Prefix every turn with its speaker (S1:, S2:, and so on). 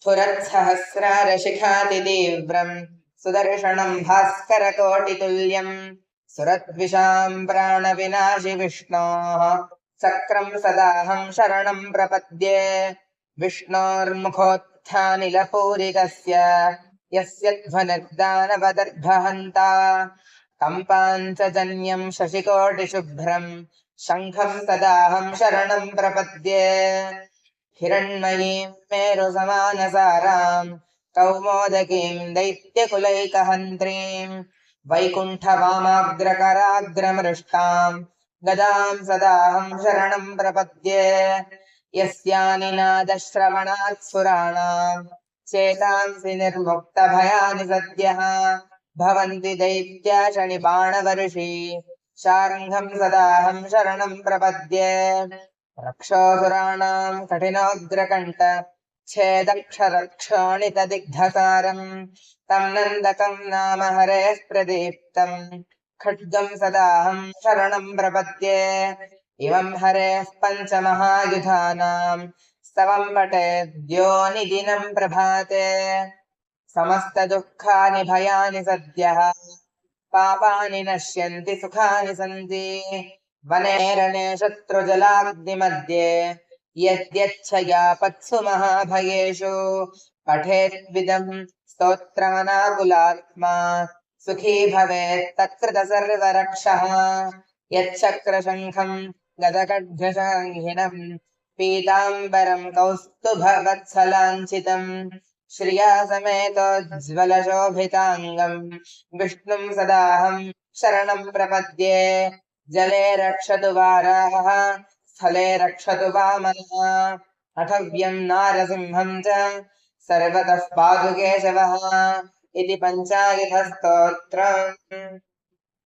S1: स्फुरत्सहस्रारशिखातितीव्रम् सुदर्शनम् भास्करकोटितुल्यम् सुरद्विषाम् प्राणविनाशि विष्णोः चक्रम् सदाहम् शरणम् प्रपद्ये विष्णोर्मुखोत्थानिलपूरितस्य यस्य ध्वनिर्दानवदर्भहन्ता कम्पाञ्चजन्यम् शशिकोटिशुभ्रम् शङ्खम् सदाहम् शरणम् प्रपद्ये हिरण्मयीम् मेरुसमानसाराम् कौमोदकीम् दैत्यकुलैकहन्त्रीम् वैकुण्ठवामाग्रकराग्रमृष्टाम् गदाम् सदाहम् शरणम् प्रपद्ये यस्यानिनादश्रवणात् सुराणाम् चेतांसि निर्मुक्तभयानि सद्यः भवन्ति दैत्याशनिबाणवर्षी शार्ङ्गम् सदाहम् शरणम् प्रपद्ये रक्षोऽसुराणाम् कठिनोऽग्रकण्ठ छेदक्षरक्षोणितदिग्धसारम् तम् नन्दकम् नाम हरेः प्रदीप्तम् खड्गम् सदाहम् शरणम् प्रपद्ये इमम् हरेः पञ्चमहायुधानाम् स्तवम् पठेद्यो निदिनम् प्रभाते समस्तदुःखानि भयानि सद्यः पापानि नश्यन्ति सुखानि सन्ति वने रणे शत्रुजलाग्निमध्ये यद्यच्छयापत्सु महाभयेषु पठेद्विदम् स्तोत्रमनाकुलात्मा सुखी भवेत् तत्कृत सर्वरक्षः यच्चक्रशङ्खम् गदखड्गशाङ्घिनम् पीताम्बरम् कौस्तुभवत्सलाञ्छितम् श्रिया समेतोज्ज्वलशोभिताङ्गम् विष्णुम् सदाहम् शरणम् प्रपद्ये जले रक्षतु वाराहः स्थले रक्षतु वामनः अठव्यम् नारसिंहम् च सर्वतः पातु केशवः इति पञ्चायुधस्तोत्रम्।